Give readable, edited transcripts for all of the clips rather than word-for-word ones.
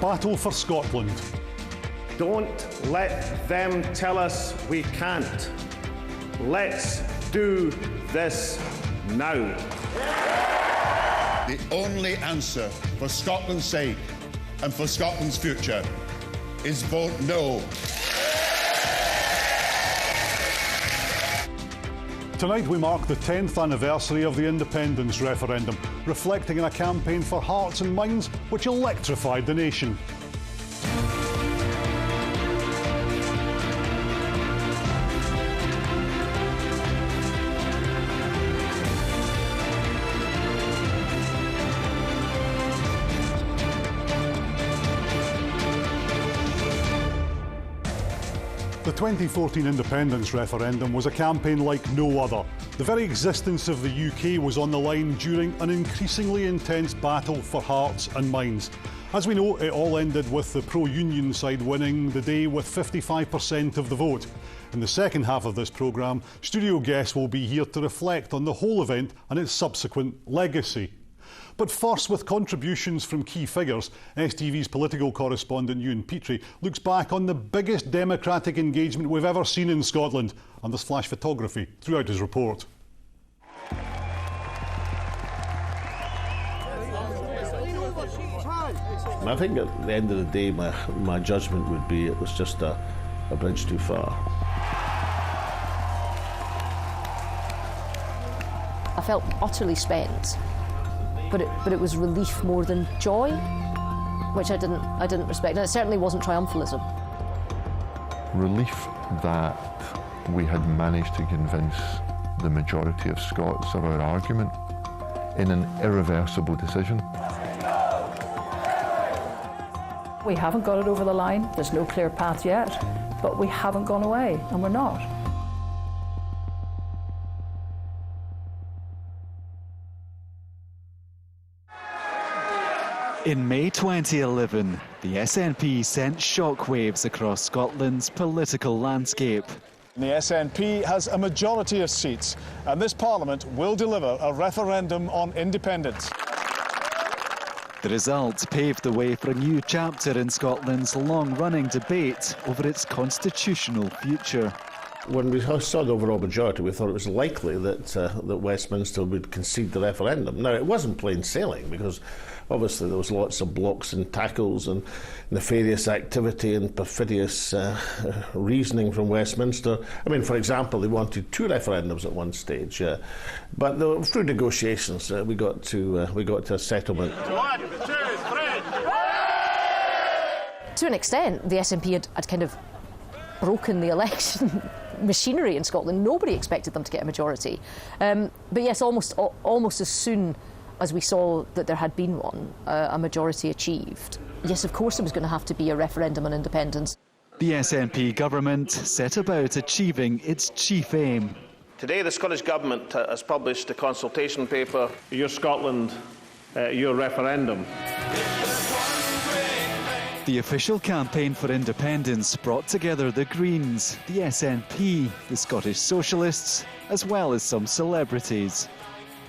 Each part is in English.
battle for Scotland. Don't let them tell us we can't. Let's do this now. The only answer for Scotland's sake and for Scotland's future is vote no. Tonight we mark the 10th anniversary of the independence referendum, reflecting in a campaign for hearts and minds which electrified the nation. The 2014 independence referendum was a campaign like no other. The very existence of the UK was on the line during an increasingly intense battle for hearts and minds. As we know, it all ended with the pro-union side winning the day with 55% of the vote. In the second half of this programme, studio guests will be here to reflect on the whole event and its subsequent legacy. But first, with contributions from key figures, STV's political correspondent Ewan Petrie looks back on the biggest democratic engagement we've ever seen in Scotland, and there's flash photography throughout his report. I think at the end of the day, my judgment would be it was just a bridge too far. I felt utterly spent. But it was relief more than joy, which I didn't respect. And it certainly wasn't triumphalism. Relief that we had managed to convince the majority of Scots of our argument in an irreversible decision. We haven't got it over the line. There's no clear path yet, but we haven't gone away, and we're not. In May 2011, the SNP sent shockwaves across Scotland's political landscape. The SNP has a majority of seats, and this Parliament will deliver a referendum on independence. The result paved the way for a new chapter in Scotland's long-running debate over its constitutional future. When we saw the overall majority, we thought it was likely that Westminster would concede the referendum. Now, it wasn't plain sailing, because obviously there was lots of blocks and tackles and nefarious activity and perfidious reasoning from Westminster. I mean, for example, they wanted 2 referendums at one stage, but through negotiations we got to a settlement. 1, 2, 3. To an extent, the SNP had kind of broken the election machinery in Scotland. Nobody expected them to get a majority. But yes, almost as soon as we saw that there had been one, a majority achieved, yes, of course there was going to have to be a referendum on independence. The SNP government set about achieving its chief aim. Today the Scottish Government has published a consultation paper, Your Scotland, Your Referendum. The official campaign for independence brought together the Greens, the SNP, the Scottish Socialists, as well as some celebrities.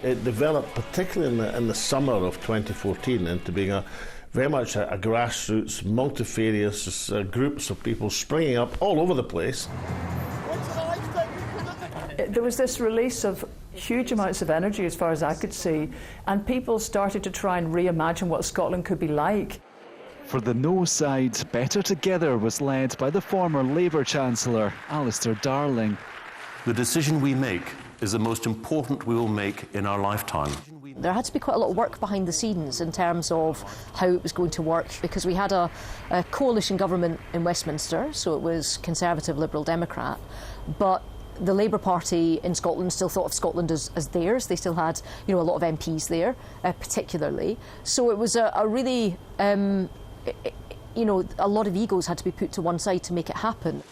It developed, particularly in the summer of 2014, into being very much a grassroots, multifarious groups of people springing up all over the place. There was this release of huge amounts of energy, as far as I could see, and people started to try and reimagine what Scotland could be like. For the no side, Better Together was led by the former Labour Chancellor, Alistair Darling. The decision we make is the most important we will make in our lifetime. There had to be quite a lot of work behind the scenes in terms of how it was going to work, because we had a coalition government in Westminster, so it was Conservative, Liberal, Democrat, but the Labour Party in Scotland still thought of Scotland as theirs. They still had, a lot of MPs there, particularly. So it was a really, a lot of egos had to be put to one side to make it happen.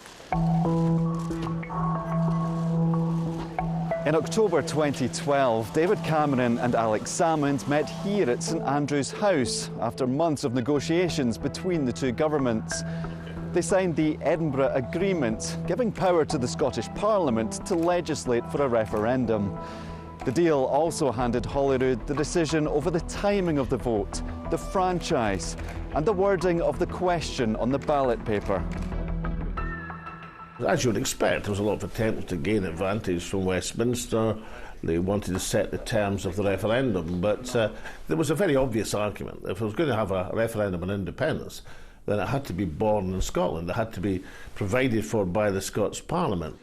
In October 2012, David Cameron and Alex Salmond met here at St Andrew's House after months of negotiations between the two governments. They signed the Edinburgh Agreement, giving power to the Scottish Parliament to legislate for a referendum. The deal also handed Holyrood the decision over the timing of the vote, the franchise, and the wording of the question on the ballot paper. As you would expect, there was a lot of attempts to gain advantage from Westminster. They wanted to set the terms of the referendum, but there was a very obvious argument. If it was going to have a referendum on independence, then it had to be born in Scotland. It had to be provided for by the Scots Parliament.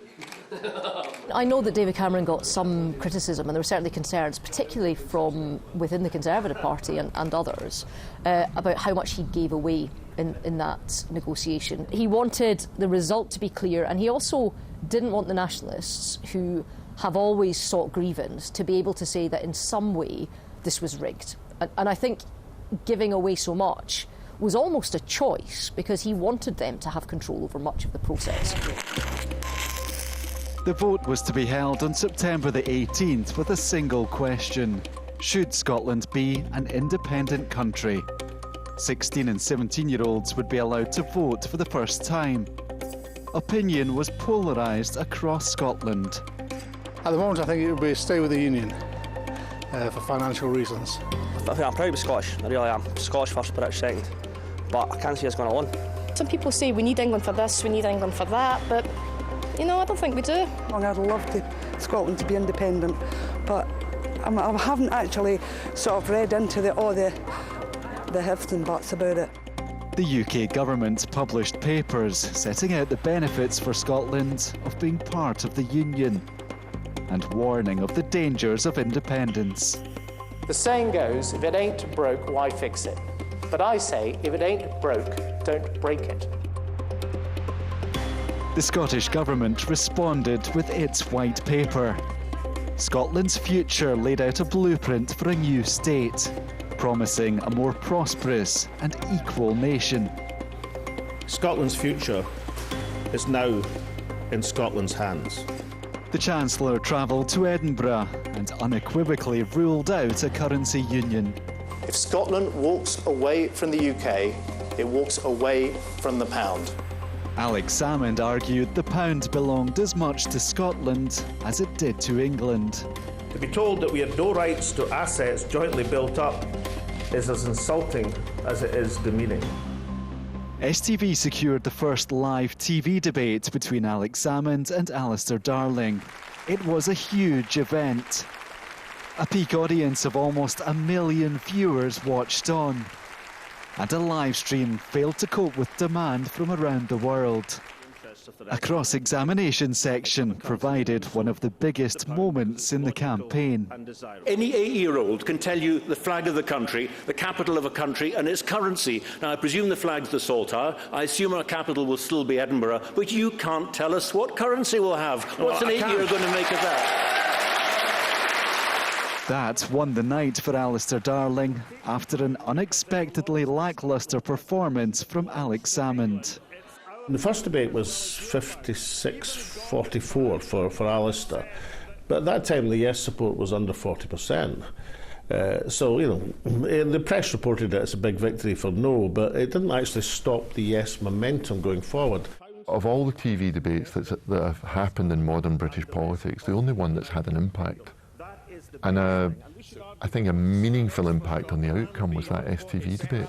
I know that David Cameron got some criticism, and there were certainly concerns, particularly from within the Conservative Party and others, about how much he gave away in that negotiation. He wanted the result to be clear, and he also didn't want the nationalists, who have always sought grievance, to be able to say that in some way this was rigged. And I think giving away so much was almost a choice, because he wanted them to have control over much of the process. The vote was to be held on September the 18th with a single question: should Scotland be an independent country? 16 and 17-year-olds would be allowed to vote for the first time. Opinion was polarised across Scotland. At the moment, I think it would be stay with the Union for financial reasons. I think I'm proud to be Scottish, I really am. Scottish first, British second. But I can't see us going alone. Some people say we need England for this, we need England for that, but you know, I don't think we do. I'd love Scotland to be independent, but I haven't actually sort of read into all the ifs and buts about it. The UK government published papers setting out the benefits for Scotland of being part of the Union and warning of the dangers of independence. The saying goes, if it ain't broke, why fix it? But I say, if it ain't broke, don't break it. The Scottish Government responded with its white paper. Scotland's future laid out a blueprint for a new state, promising a more prosperous and equal nation. Scotland's future is now in Scotland's hands. The Chancellor travelled to Edinburgh and unequivocally ruled out a currency union. If Scotland walks away from the UK, it walks away from the pound. Alex Salmond argued the pound belonged as much to Scotland as it did to England. To be told that we have no rights to assets jointly built up is as insulting as it is demeaning. STV secured the first live TV debate between Alex Salmond and Alistair Darling. It was a huge event. A peak audience of almost 1 million viewers watched on. And a live stream failed to cope with demand from around the world. A cross-examination section provided one of the biggest moments in the campaign. Any 8-year-old can tell you the flag of the country, the capital of a country and its currency. Now, I presume the flag's the Saltire. I assume our capital will still be Edinburgh. But you can't tell us what currency we'll have. What's an 8-year going to make of that? That won the night for Alistair Darling after an unexpectedly lacklustre performance from Alex Salmond. The first debate was 56-44 for Alistair, but at that time the yes support was under 40%. So, you know, the press reported it as a big victory for no, but it didn't actually stop the yes momentum going forward. Of all the TV debates that have happened in modern British politics, the only one that's had an impact, and I think a meaningful impact on the outcome, was that STV debate.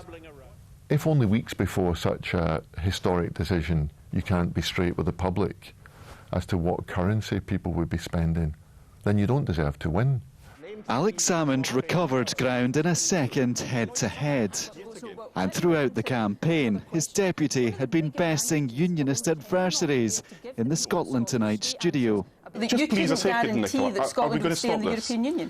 If only weeks before such a historic decision you can't be straight with the public as to what currency people would be spending, then you don't deserve to win. Alex Salmond recovered ground in a second head-to-head. And throughout the campaign, his deputy had been besting unionist adversaries in the Scotland Tonight studio. You couldn't guarantee that Scotland would stay in the European Union.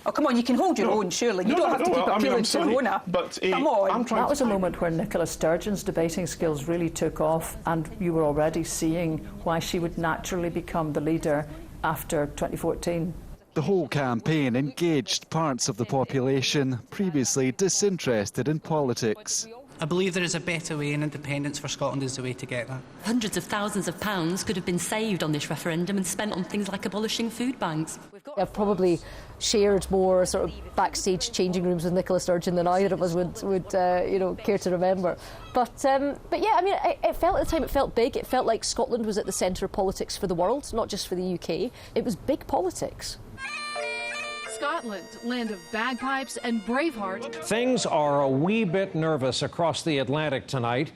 Oh, come on, you can hold your own, surely. You don't have to keep appealing to Rona. Come on. That was a moment where Nicola Sturgeon's debating skills really took off, and you were already seeing why she would naturally become the leader after 2014. The whole campaign engaged parts of the population previously disinterested in politics. I believe there is a better way, and independence for Scotland is the way to get that. Hundreds of thousands of pounds could have been saved on this referendum and spent on things like abolishing food banks. I've probably shared more sort of backstage changing rooms with Nicola Sturgeon than either of us would care to remember. But yeah, I mean, it felt at the time, it felt big. It felt like Scotland was at the centre of politics for the world, not just for the UK. It was big politics. Scotland, land of bagpipes and Braveheart. Things are a wee bit nervous across the Atlantic tonight.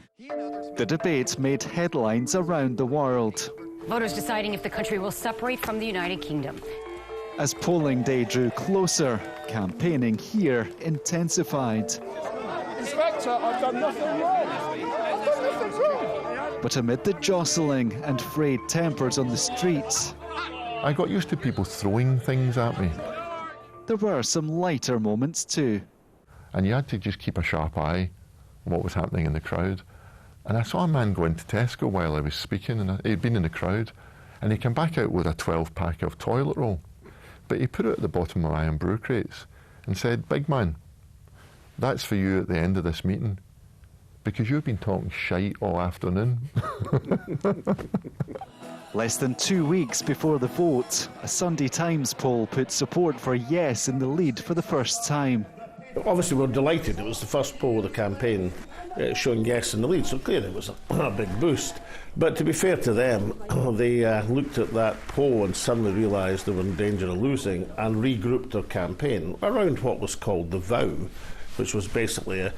The debate made headlines around the world. Voters deciding if the country will separate from the United Kingdom. As polling day drew closer, campaigning here intensified. Inspector, I've done nothing wrong. I've done nothing wrong. But amid the jostling and frayed tempers on the streets, I got used to people throwing things at me. There were some lighter moments too. And you had to just keep a sharp eye on what was happening in the crowd. And I saw a man go into Tesco while I was speaking, and he'd been in the crowd, and he came back out with a 12-pack of toilet roll. But he put it at the bottom of iron brew crates and said, "Big man, that's for you at the end of this meeting, because you've been talking shite all afternoon." Less than 2 weeks before the vote, a Sunday Times poll put support for Yes in the lead for the first time. Obviously, we're delighted. It was the first poll of the campaign showing Yes in the lead, so clearly it was a big boost. But to be fair to them, they looked at that poll and suddenly realised they were in danger of losing and regrouped their campaign around what was called the vow, which was basically a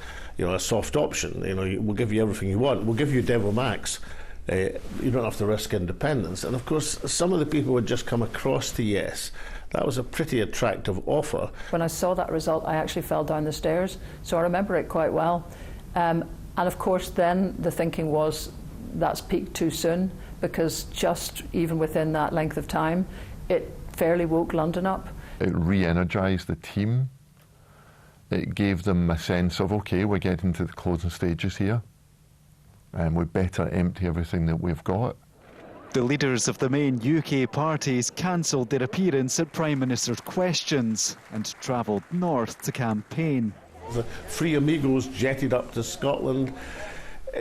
soft option. We'll give you everything you want. We'll give you Devil Max. You don't have to risk independence. And of course, some of the people had just come across to Yes. That was a pretty attractive offer. When I saw that result, I actually fell down the stairs, so I remember it quite well. And of course, then the thinking was that's peaked too soon, because just even within that length of time, it fairly woke London up. It re-energised the team. It gave them a sense of, OK, we're getting to the closing stages here, and we better empty everything that we've got. The leaders of the main UK parties cancelled their appearance at Prime Minister's Questions and travelled north to campaign. The Free Amigos jetted up to Scotland.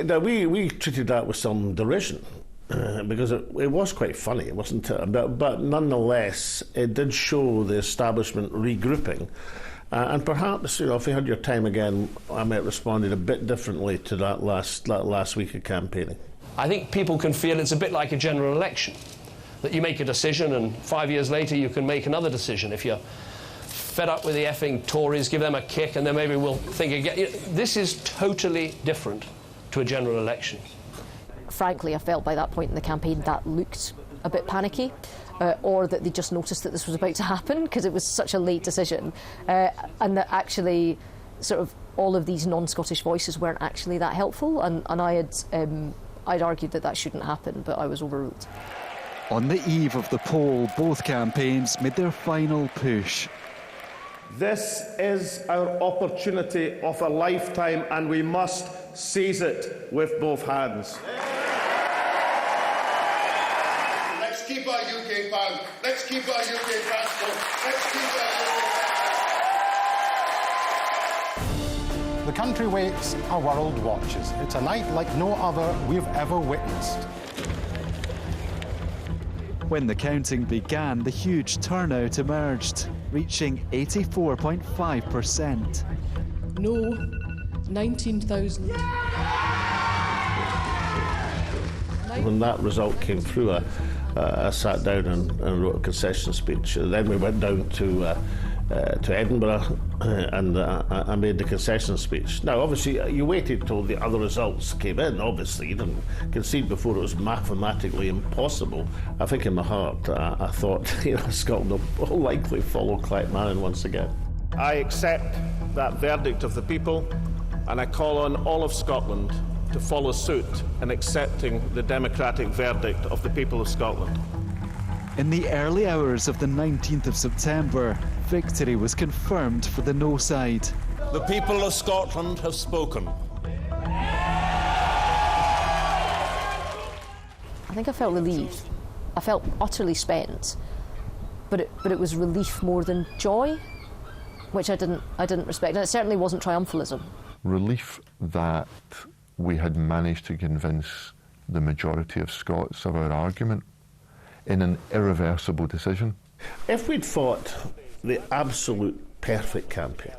Now, we treated that with some derision, because it was quite funny, wasn't it? But nonetheless, it did show the establishment regrouping. And perhaps, if you had your time again, I might have responded a bit differently to that last week of campaigning. I think people can feel it's a bit like a general election, that you make a decision and 5 years later you can make another decision. If you're fed up with the effing Tories, give them a kick and then maybe we'll think again. This is totally different to a general election. Frankly, I felt by that point in the campaign that looked a bit panicky. Or that they just noticed that this was about to happen because it was such a late decision, and that actually sort of all of these non-Scottish voices weren't actually that helpful, and I'd argued that shouldn't happen, but I was overruled. On the eve of the poll, both campaigns made their final push. This is our opportunity of a lifetime, and we must seize it with both hands. Let's keep our UK pound. Let's keep our UK passport. Let's keep our UK... The country waits, our world watches. It's a night like no other we've ever witnessed. When the counting began, the huge turnout emerged, reaching 84.5%. No, 19,000. When that result came through, I sat down and wrote a concession speech. Then we went down to Edinburgh and I made the concession speech. Now, obviously, you waited till the other results came in, obviously. You didn't concede before it was mathematically impossible. I think in my heart, I thought, Scotland will likely follow Clackmannan once again. I accept that verdict of the people, and I call on all of Scotland to follow suit in accepting the democratic verdict of the people of Scotland. In the early hours of the 19th of September, victory was confirmed for the no side. The people of Scotland have spoken. I think I felt relieved. I felt utterly spent, but it was relief more than joy, which I didn't respect, and it certainly wasn't triumphalism. Relief that we had managed to convince the majority of Scots of our argument in an irreversible decision. If we'd fought the absolute perfect campaign,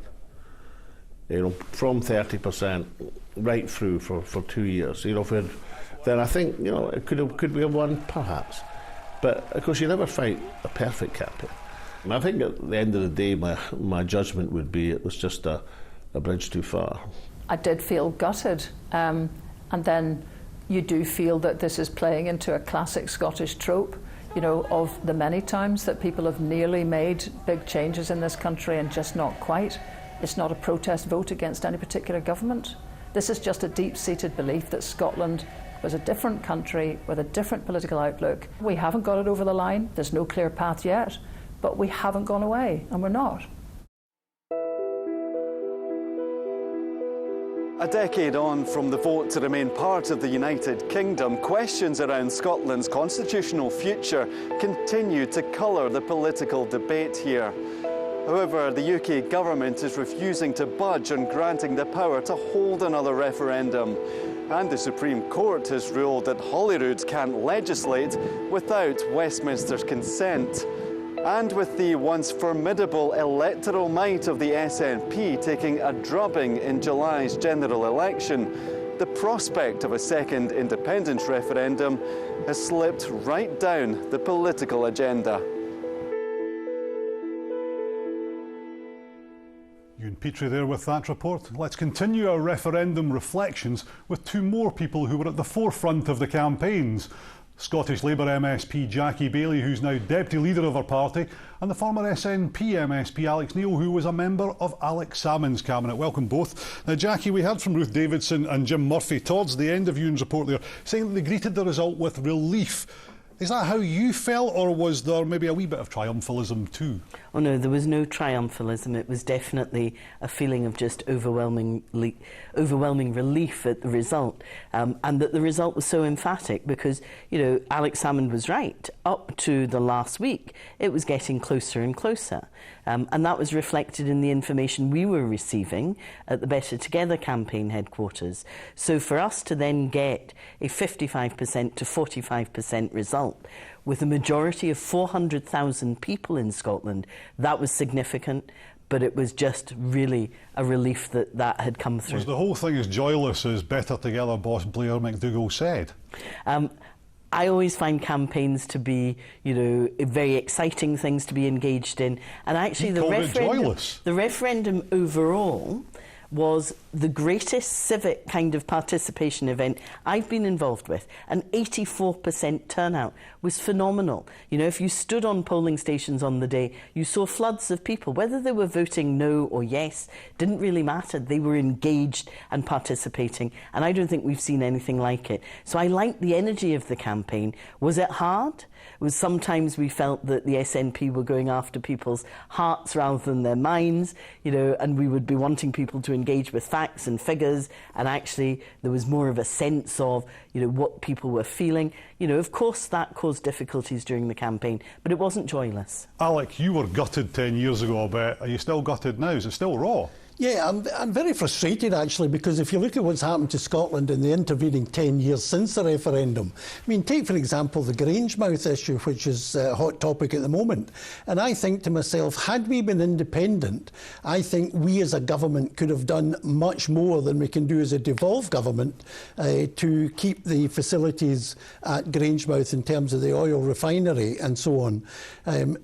from 30% right through for 2 years, then I think, could we have won? Perhaps. But, of course, you never fight a perfect campaign. I think at the end of the day, my judgment would be it was just a bridge too far. I did feel gutted, and then you do feel that this is playing into a classic Scottish trope, you know, of the many times that people have nearly made big changes in this country and just not quite. It's not a protest vote against any particular government. This is just a deep-seated belief that Scotland was a different country with a different political outlook. We haven't got it over the line. There's no clear path yet, but we haven't gone away, and we're not. A decade on from the vote to remain part of the United Kingdom, questions around Scotland's constitutional future continue to colour the political debate here. However, the UK government is refusing to budge on granting the power to hold another referendum. And the Supreme Court has ruled that Holyrood can't legislate without Westminster's consent. And with the once formidable electoral might of the SNP taking a drubbing in July's general election, the prospect of a second independence referendum has slipped right down the political agenda. Ewan Petrie there with that report. Let's continue our referendum reflections with two more people who were at the forefront of the campaigns. Scottish Labour MSP Jackie Baillie, who's now deputy leader of her party, and the former SNP MSP Alex Neil, who was a member of Alex Salmond's cabinet. Welcome both. Now, Jackie, we heard from Ruth Davidson and Jim Murphy towards the end of Ewan's report there, saying that they greeted the result with relief. Is that how you felt, or was there maybe a wee bit of triumphalism too? Oh no, there was no triumphalism. It was definitely a feeling of just overwhelming relief at the result, and that the result was so emphatic because, you know, Alex Salmond was right. Up to the last week, it was getting closer and closer. And that was reflected in the information we were receiving at the Better Together campaign headquarters. So for us to then get a 55% to 45% result with a majority of 400,000 people in Scotland, that was significant. But it was just really a relief that that had come through. Was the whole thing as joyless as Better Together boss Blair McDougall said? I always find campaigns to be, you know, very exciting things to be engaged in. And actually the referendum overall was the greatest civic kind of participation event I've been involved with. An 84% turnout was phenomenal. You know, if you stood on polling stations on the day, you saw floods of people. Whether they were voting no or yes didn't really matter. They were engaged and participating, and I don't think we've seen anything like it. So I liked the energy of the campaign. Was it hard? It was sometimes we felt that the SNP were going after people's hearts rather than their minds, you know, and we would be wanting people to engage with facts and figures, and actually there was more of a sense of, you know, what people were feeling. You know, of course that caused difficulties during the campaign, but it wasn't joyless. Alec, you were gutted 10 years ago, I bet. Are you still gutted now? Is it still raw? Yeah, I'm very frustrated actually, because if you look at what's happened to Scotland in the intervening 10 years since the referendum, I mean, take for example the Grangemouth issue, which is a hot topic at the moment, and I think to myself, had we been independent, I think we as a government could have done much more than we can do as a devolved government to keep the facilities at Grangemouth in terms of the oil refinery and so on.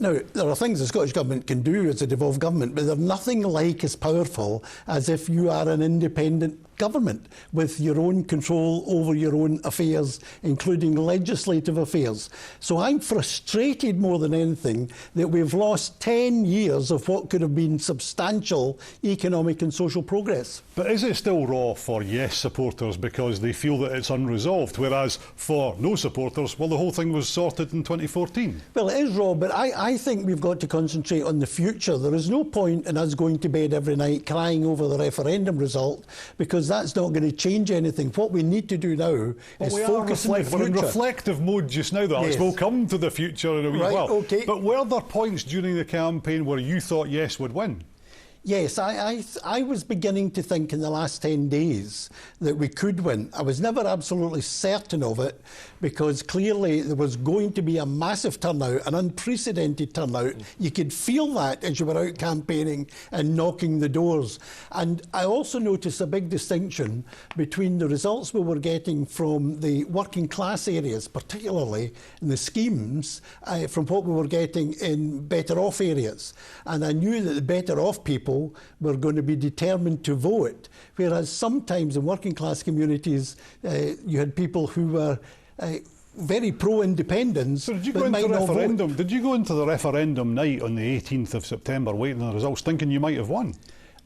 Now, there are things the Scottish Government can do as a devolved government, but they're nothing like as powerful as if you are an independent government with your own control over your own affairs, including legislative affairs. So I'm frustrated more than anything that we've lost 10 years of what could have been substantial economic and social progress. But is it still raw for yes supporters because they feel that it's unresolved, whereas for no supporters, well, the whole thing was sorted in 2014? Well, it is raw, but I think we've got to concentrate on the future. There is no point in us going to bed every night crying over the referendum result, because that's not going to change anything. What we need to do now is focus on the future. We're in reflective mode just now, Alex. Yes. We'll come to the future in a wee while. Okay. But were there points during the campaign where you thought yes would win? Yes, I was beginning to think in the last 10 days that we could win. I was never absolutely certain of it because clearly there was going to be a massive turnout, an unprecedented turnout. You could feel that as you were out campaigning and knocking the doors. And I also noticed a big distinction between the results we were getting from the working class areas, particularly in the schemes, from what we were getting in better off areas. And I knew that the better off people were going to be determined to vote, whereas sometimes in working class communities you had people who were very pro-independence. So did you go into the referendum? Did you go into the referendum night on the 18th of September, waiting on the results, thinking you might have won?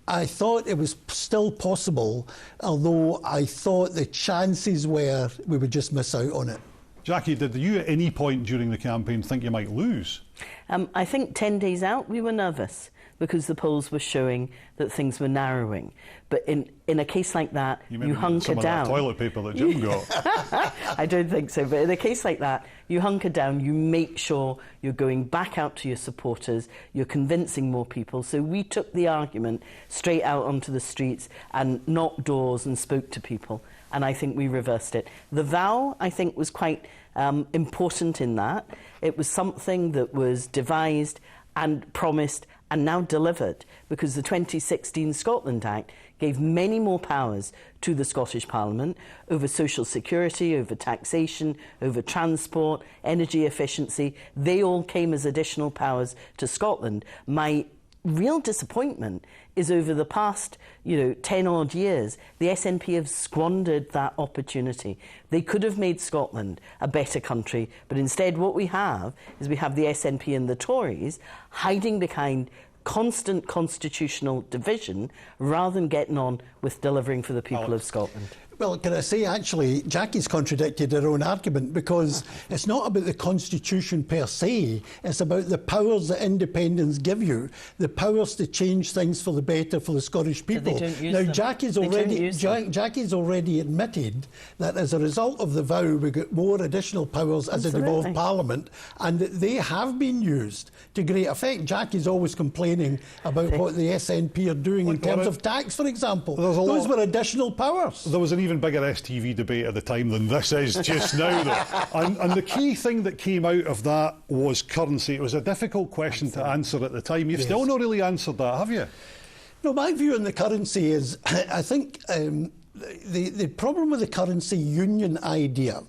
I thought it was still possible, although I thought the chances were we would just miss out on it. Jackie, did you at any point during the campaign think you might lose? I think 10 days out we were nervous because the polls were showing that things were narrowing. But in a case like that, you hunker down. Some of that toilet paper that Jim got. I don't think so. But in a case like that, you hunker down, you make sure you're going back out to your supporters, you're convincing more people. So we took the argument straight out onto the streets and knocked doors and spoke to people. And I think we reversed it. The vow, I think, was quite important in that. It was something that was devised and promised and now delivered, because the 2016 Scotland Act gave many more powers to the Scottish Parliament over social security, over taxation, over transport, energy efficiency. They all came as additional powers to Scotland. My real disappointment is over the past, 10-odd years, the SNP have squandered that opportunity. They could have made Scotland a better country, but instead what we have is we have the SNP and the Tories hiding behind constant constitutional division rather than getting on with delivering for the people of Scotland. Well, can I say, actually, Jackie's contradicted her own argument, because it's not about the Constitution per se, it's about the powers that independents give you, the powers to change things for the better for the Scottish people. Now, Jackie's already admitted that as a result of the vow, we got more additional powers as a devolved Parliament, and that they have been used to great effect. Jackie's always complaining about what the SNP are doing in terms of tax, for example. Those were additional powers. There was an even bigger STV debate at the time than this is just now, though. And the key thing that came out of that was currency. It was a difficult question to answer at the time. You've still not really answered that, have you? No, my view on the currency is, I think the problem with the currency union idea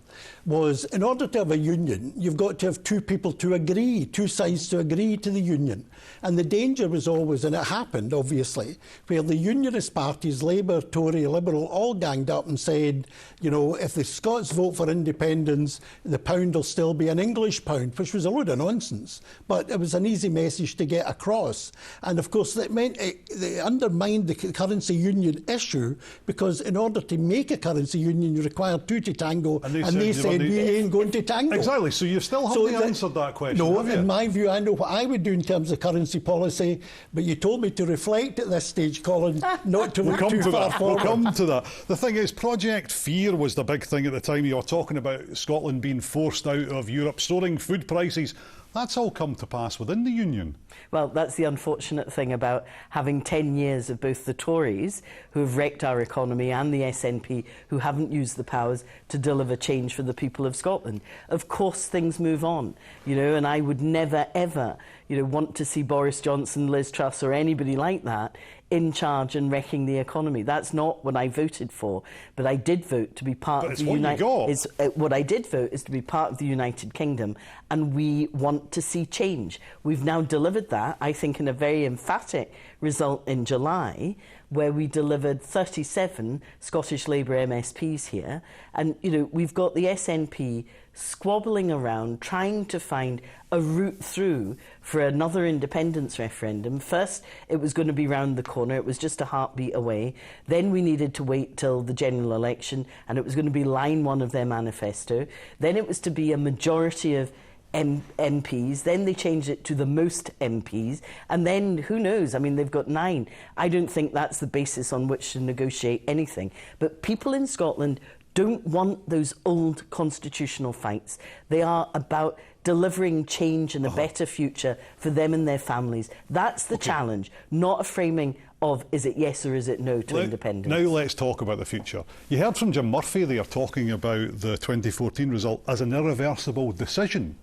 was, in order to have a union, you've got to have two people to agree, two sides to agree to the union. And the danger was always, and it happened, obviously, where the unionist parties, Labour, Tory, Liberal, all ganged up and said, if the Scots vote for independence, the pound will still be an English pound, which was a load of nonsense. But it was an easy message to get across. And, of course, that meant they undermined the currency union issue, because in order to make a currency union, you require two to tango, and they said, we ain't going to tango. Exactly, so you still haven't answered that question, No, have you? In my view, I know what I would do in terms of currency policy, but you told me to reflect at this stage, Colin, not to look too far forward. We'll come to that. The thing is, Project Fear was the big thing at the time. You were talking about Scotland being forced out of Europe, soaring food prices. That's all come to pass within the Union. Well, that's the unfortunate thing about having 10 years of both the Tories, who have wrecked our economy, and the SNP, who haven't used the powers to deliver change for the people of Scotland. Of course, things move on, and I would never, ever, want to see Boris Johnson, Liz Truss, or anybody like that in charge and wrecking the economy. That's not what I voted for, but I did vote to be part of the United. What I did vote is to be part of the United Kingdom, and we want to see change. We've now delivered that, I think, in a very emphatic result in July, where we delivered 37 Scottish Labour MSPs here, and we've got the SNP squabbling around, trying to find a route through for another independence referendum. First, it was going to be round the corner. It was just a heartbeat away. Then we needed to wait till the general election, and it was going to be line one of their manifesto. Then it was to be a majority of MPs. Then they changed it to the most MPs. And then, who knows? I mean, they've got 9. I don't think that's the basis on which to negotiate anything. But people in Scotland don't want those old constitutional fights. They are about delivering change and a better future for them and their families. That's the challenge, not a framing of is it yes or is it no to independence. Now let's talk about the future. You heard from Jim Murphy there talking about the 2014 result as an irreversible decision.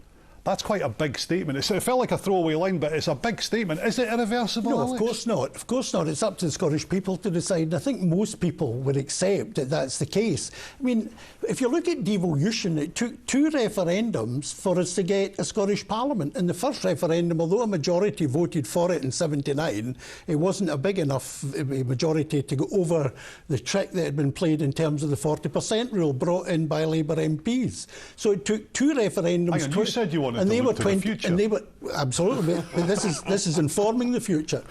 That's quite a big statement. It felt like a throwaway line, but it's a big statement. Is it irreversible? No, of course not. Of course not. It's up to the Scottish people to decide. I think most people would accept that that's the case. I mean, if you look at devolution, it took 2 referendums for us to get a Scottish Parliament. In the first referendum, although a majority voted for it in '79, it wasn't a big enough majority to go over the trick that had been played in terms of the 40% rule brought in by Labour MPs. So it took 2 referendums. Hang on, you said you wanted and to they look were to the future. And they were absolutely. But this is informing the future,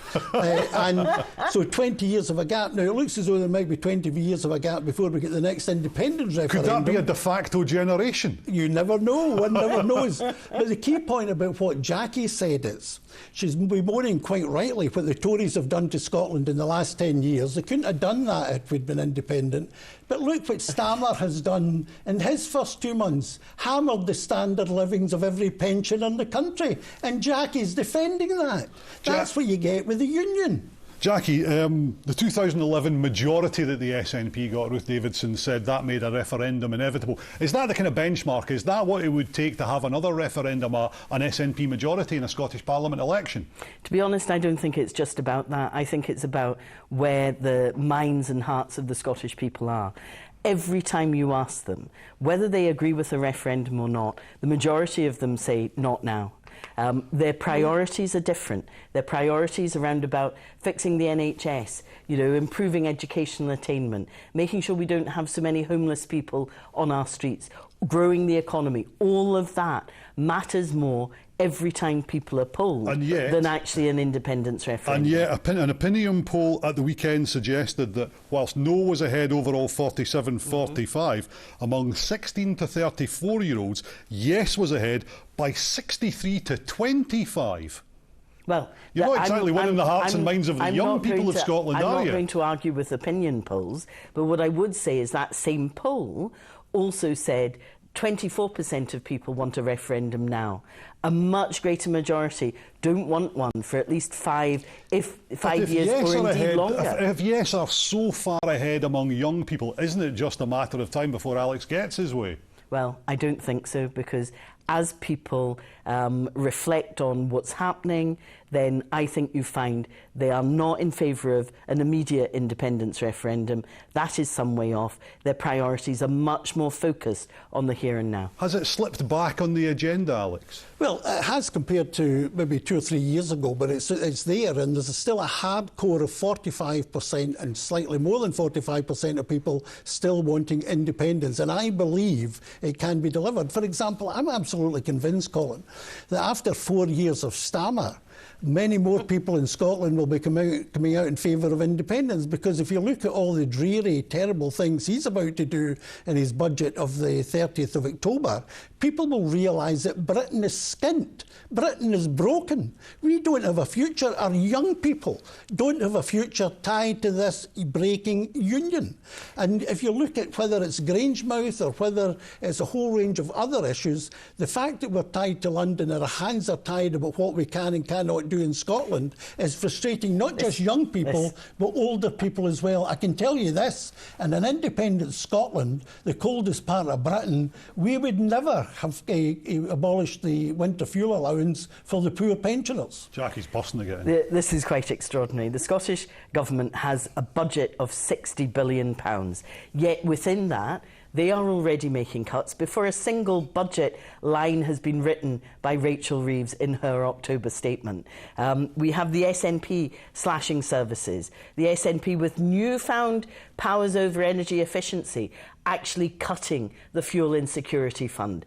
and so 20 years of a gap. Now it looks as though there might be 20 years of a gap before we get the next independence referendum. Could that be a de facto generation? You never know. One never knows. But the key point about what Jackie said is she's bemoaning quite rightly what the Tories have done to Scotland in the last 10 years. They couldn't have done that if we'd been independent. But look what Stammer has done in his first 2 months, hammered the standard livings of every pensioner in the country. And Jackie's defending that. That's what you get with the union. Jackie, the 2011 majority that the SNP got, Ruth Davidson said that made a referendum inevitable. Is that the kind of benchmark? Is that what it would take to have another referendum, an SNP majority in a Scottish Parliament election? To be honest, I don't think it's just about that. I think it's about where the minds and hearts of the Scottish people are. Every time you ask them whether they agree with the referendum or not, the majority of them say not now. Their priorities are different. Their priorities around about fixing the NHS, improving educational attainment, making sure we don't have so many homeless people on our streets, growing the economy. All of that matters more every time people are polled than actually an independence referendum. And yet an opinion poll at the weekend suggested that whilst no was ahead overall 47-45, among 16 to 34-year-olds, yes was ahead by 63 to 25. Well, you're not exactly winning the hearts and minds of the young people of Scotland, are you? I'm not going to argue with opinion polls, but what I would say is that same poll also said 24% of people want a referendum now. A much greater majority don't want one for at least 5 years or indeed longer. If yes are so far ahead among young people, isn't it just a matter of time before Alex gets his way? Well, I don't think so, because as people reflect on what's happening, then I think you find they are not in favour of an immediate independence referendum. That is some way off. Their priorities are much more focused on the here and now. Has it slipped back on the agenda, Alex? Well, it has compared to maybe 2 or 3 years ago, but it's there, and there's still a hardcore of 45% and slightly more than 45% of people still wanting independence, and I believe it can be delivered. For example, I'm absolutely convinced, Colin, that after 4 years of Stammer, many more people in Scotland will be coming out in favour of independence, because if you look at all the dreary, terrible things he's about to do in his budget of the 30th of October, people will realise that Britain is skint. Britain is broken. We don't have a future. Our young people don't have a future tied to this breaking union. And if you look at whether it's Grangemouth or whether it's a whole range of other issues, the fact that we're tied to London and our hands are tied about what we can and cannot do in Scotland is frustrating not just young people but older people as well. I can tell you this, in an independent Scotland, the coldest part of Britain, we would never have abolished the winter fuel allowance for the poor pensioners. Jackie's busting again. This is quite extraordinary. The Scottish Government has a budget of £60 billion, yet within that they are already making cuts before a single budget line has been written by Rachel Reeves in her October statement. We have the SNP slashing services, the SNP with newfound powers over energy efficiency, actually cutting the Fuel Insecurity Fund,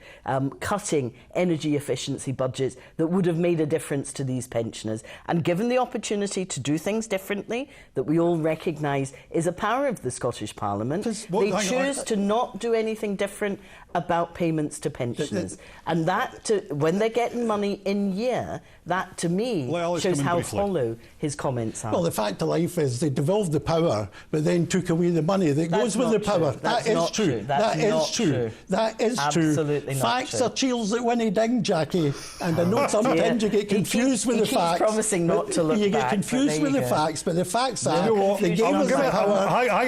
cutting energy efficiency budgets that would have made a difference to these pensioners. And given the opportunity to do things differently, that we all recognise is a power of the Scottish Parliament, they choose to not do anything different about payments to pensioners. And that, when they're getting money in year, that to me shows how hollow his comments are. Well, the fact of life is they devolved the power but then took away the money that goes with the power. That is not true. That is true. That is true. Absolutely not Facts true. are cheels that Winnie Ding, Jackie. And I know sometimes you get confused with the facts. He keeps promising not to look back. You get confused with the facts, but the facts are... Hang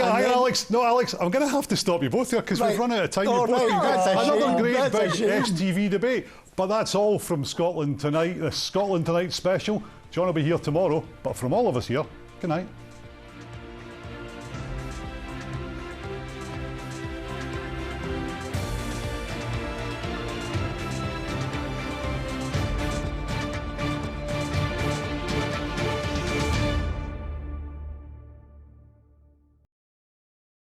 on, Alex. No, Alex, I'm going to have to stop you both here because we've run out of time. Another great big STV debate. But that's all from Scotland Tonight, the Scotland Tonight special. John will be here tomorrow, but from all of us here, good night.